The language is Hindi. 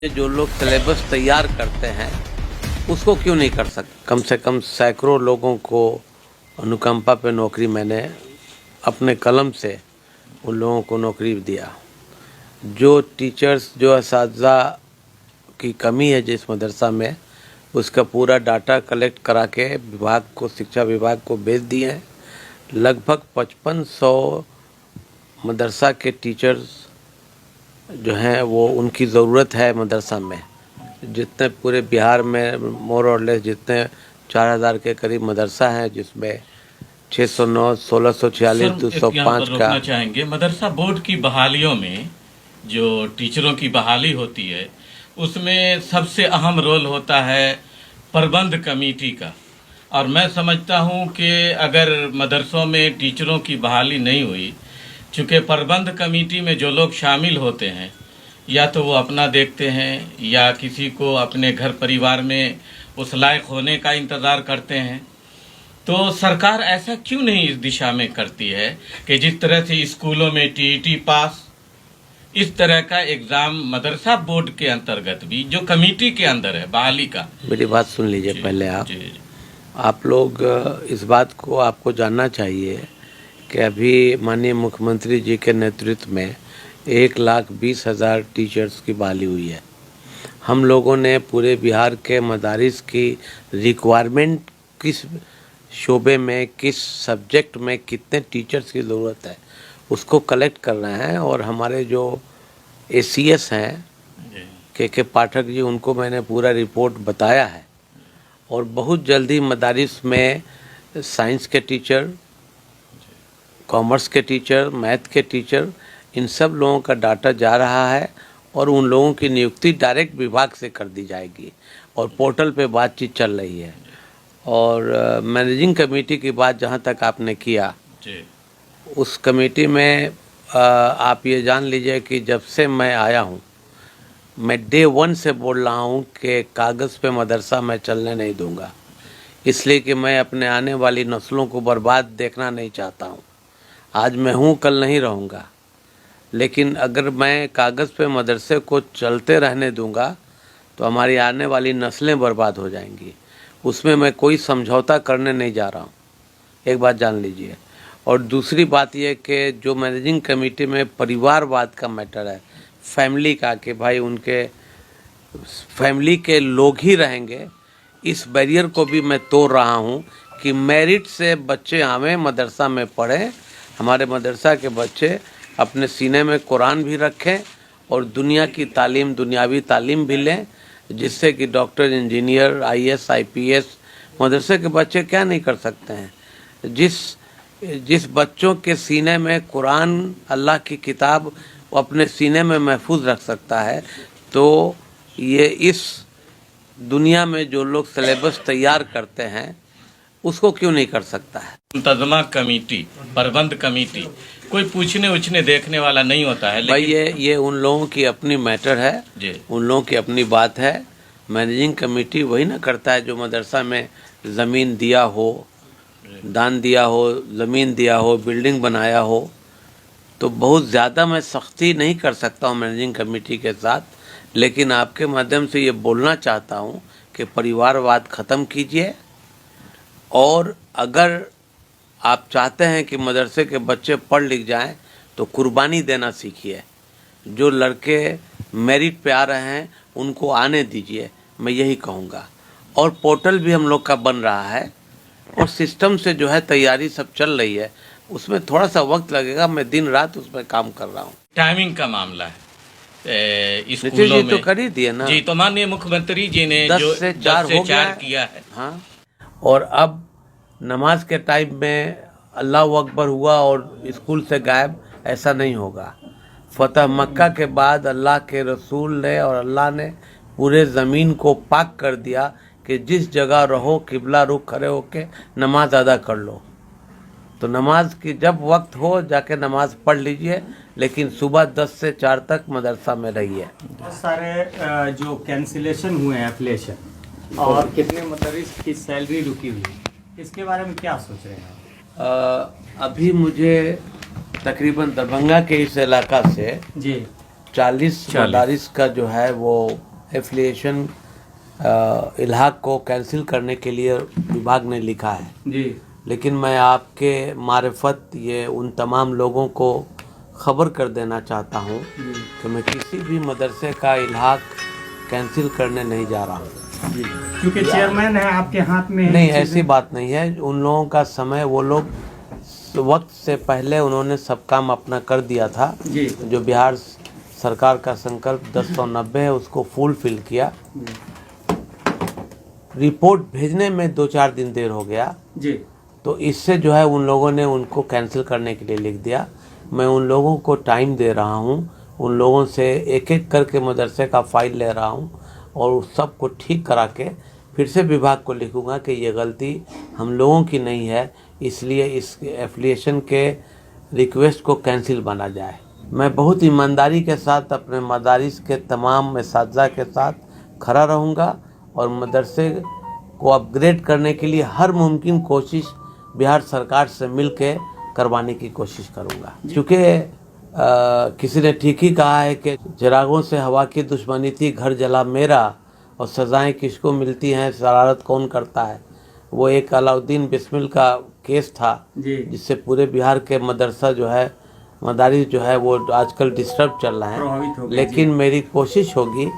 जो लोग सिलेबस तैयार करते हैं उसको क्यों नहीं कर सकते। कम से कम सैकड़ों लोगों को अनुकंपा पे नौकरी मैंने अपने कलम से उन लोगों को नौकरी दिया। जो टीचर्स जो असातिज़ा की कमी है जिस मदरसा में, उसका पूरा डाटा कलेक्ट करा के विभाग को, शिक्षा विभाग को भेज दिए हैं। लगभग 5500 मदरसा के टीचर्स जो हैं वो उनकी ज़रूरत है मदरसा में। जितने पूरे बिहार में मोर और लेस जितने 4000 के करीब मदरसा हैं, जिसमें 609, 1646, 205 का चाहेंगे। मदरसा बोर्ड की बहालियों में जो टीचरों की बहाली होती है उसमें सबसे अहम रोल होता है प्रबंध कमेटी का। और मैं समझता हूं कि अगर मदरसों में टीचरों की बहाली नहीं हुई, चूँकि प्रबंध कमेटी में जो लोग शामिल होते हैं या तो वो अपना देखते हैं या किसी को अपने घर परिवार में उस लायक होने का इंतज़ार करते हैं, तो सरकार ऐसा क्यों नहीं इस दिशा में करती है कि जिस तरह से स्कूलों में टीईटी पास, इस तरह का एग्ज़ाम मदरसा बोर्ड के अंतर्गत भी जो कमेटी के अंदर है बहाली का। मेरी बात सुन लीजिए पहले आप लोग इस बात को आपको जानना चाहिए कि अभी माननीय मुख्यमंत्री जी के नेतृत्व में 1,20,000 टीचर्स की बहाली हुई है। हम लोगों ने पूरे बिहार के मदारिस की रिक्वायरमेंट, किस शोबे में, किस सब्जेक्ट में कितने टीचर्स की ज़रूरत है, उसको कलेक्ट कर रहे हैं। और हमारे जो ACS हैं के पाठक जी, उनको मैंने पूरा रिपोर्ट बताया है। और बहुत जल्दी मदारिस में साइंस के टीचर, कॉमर्स के टीचर, मैथ के टीचर, इन सब लोगों का डाटा जा रहा है और उन लोगों की नियुक्ति डायरेक्ट विभाग से कर दी जाएगी और पोर्टल पे बातचीत चल रही है। और मैनेजिंग कमेटी की बात जहां तक आपने किया, उस कमेटी में आप ये जान लीजिए कि जब से मैं आया हूं, मैं डे 1 से बोल रहा हूं कि कागज़ पे मदरसा मैं चलने नहीं दूंगा, इसलिए कि मैं अपने आने वाली नस्लों को बर्बाद देखना नहीं चाहता हूं। आज मैं हूं, कल नहीं रहूंगा, लेकिन अगर मैं कागज़ पे मदरसे को चलते रहने दूंगा तो हमारी आने वाली नस्लें बर्बाद हो जाएंगी। उसमें मैं कोई समझौता करने नहीं जा रहा हूं, एक बात जान लीजिए। और दूसरी बात यह कि जो मैनेजिंग कमेटी में परिवारवाद का मैटर है, फैमिली का, कि भाई उनके फैमिली के लोग ही रहेंगे, इस बैरियर को भी मैं तोड़ रहा हूं कि मेरिट से बच्चे आवें, मदरसा में पढ़ें। हमारे मदरसा के बच्चे अपने सीने में कुरान भी रखें और दुनिया की तालीम, दुनियावी तालीम भी लें, जिससे कि डॉक्टर, इंजीनियर, IAS, IPS मदरसे के बच्चे क्या नहीं कर सकते हैं। जिस बच्चों के सीने में कुरान, अल्लाह की किताब, वो अपने सीने में महफूज रख सकता है, तो ये इस दुनिया में जो लोग सिलेबस तैयार करते हैं उसको क्यों नहीं कर सकता है। मुंतजमा कमेटी, प्रबंध कमेटी, कोई पूछने उछने देखने वाला नहीं होता है। भाई ये उन लोगों की अपनी मैटर है जी, उन लोगों की अपनी बात है। मैनेजिंग कमेटी वही ना करता है जो मदरसा में ज़मीन दिया हो, दान दिया हो, ज़मीन दिया हो, बिल्डिंग बनाया हो। तो बहुत ज़्यादा मैं सख्ती नहीं कर सकता हूँ मैनेजिंग कमेटी के साथ, लेकिन आपके माध्यम से ये बोलना चाहता हूँ कि परिवारवाद ख़त्म कीजिए। और अगर आप चाहते हैं कि मदरसे के बच्चे पढ़ लिख जाएं तो कुर्बानी देना सीखिए। जो लड़के मेरिट पे आ रहे हैं उनको आने दीजिए, मैं यही कहूँगा। और पोर्टल भी हम लोग का बन रहा है और सिस्टम से जो है तैयारी सब चल रही है, उसमें थोड़ा सा वक्त लगेगा, मैं दिन रात उसमें काम कर रहा हूँ। टाइमिंग का मामला है नीतीश जी तो कर ही दिए ना जी, तो माननीय मुख्यमंत्री जी ने 10 से 4 किया है। हाँ, और अब नमाज के टाइम में अल्लाह अकबर हुआ और स्कूल से गायब, ऐसा नहीं होगा। फतह मक्का के बाद अल्लाह के रसूल ने और अल्लाह ने पूरे ज़मीन को पाक कर दिया कि जिस जगह रहो किबला रुख खड़े होके नमाज अदा कर लो। तो नमाज की जब वक्त हो जाके नमाज पढ़ लीजिए, लेकिन सुबह 10 से 4 तक मदरसा में रहिए। बहुत सारे जो कैंसिलेशन हुए हैं एप्लीकेशन, और कितने मदरस की सैलरी रुकी हुई है, इसके बारे में क्या सोच रहे हैं? अभी मुझे तकरीबन दरभंगा के इस इलाका से जी 40 मदारिस का जो है वो एफिलिएशन इल्हाक को कैंसिल करने के लिए विभाग ने लिखा है, जी लेकिन मैं आपके मार्फत ये उन तमाम लोगों को खबर कर देना चाहता हूँ कि मैं किसी भी मदरसे का इल्हाक कैंसिल करने नहीं जा रहा हूँ। जी, क्योंकि चेयरमैन है आपके हाथ में है नहीं, चीज़ें। ऐसी बात नहीं है। उन लोगों का समय, वो लोग वक्त से पहले उन्होंने सब काम अपना कर दिया था। जी जो बिहार सरकार का संकल्प 1090 है उसको फुलफिल किया। रिपोर्ट भेजने में 2-4 दिन देर हो गया, जी तो इससे जो है उन लोगों ने उनको कैंसिल करने के लिए लिख दिया। मैं उन लोगों को टाइम दे रहा हूँ, उन लोगों से एक एक करके मदरसे का फाइल ले रहा हूँ और उस सब को ठीक करा के फिर से विभाग को लिखूँगा कि ये गलती हम लोगों की नहीं है, इसलिए इस एफिलिएशन के रिक्वेस्ट को कैंसिल बना जाए। मैं बहुत ईमानदारी के साथ अपने मदारिस के तमाम असातिज़ा के साथ खड़ा रहूँगा और मदरसे को अपग्रेड करने के लिए हर मुमकिन कोशिश बिहार सरकार से मिलकर करवाने की कोशिश करूँगा। क्योंकि किसी ने ठीक ही कहा है कि चिरागों से हवा की दुश्मनी थी, घर जला मेरा, और सज़ाएं किसको मिलती हैं, शरारत कौन करता है। वो एक अलाउद्दीन बिस्मिल का केस था जिससे पूरे बिहार के मदरसा जो है, मदारिस जो है वो आजकल डिस्टर्ब चल रहा है। लेकिन मेरी कोशिश होगी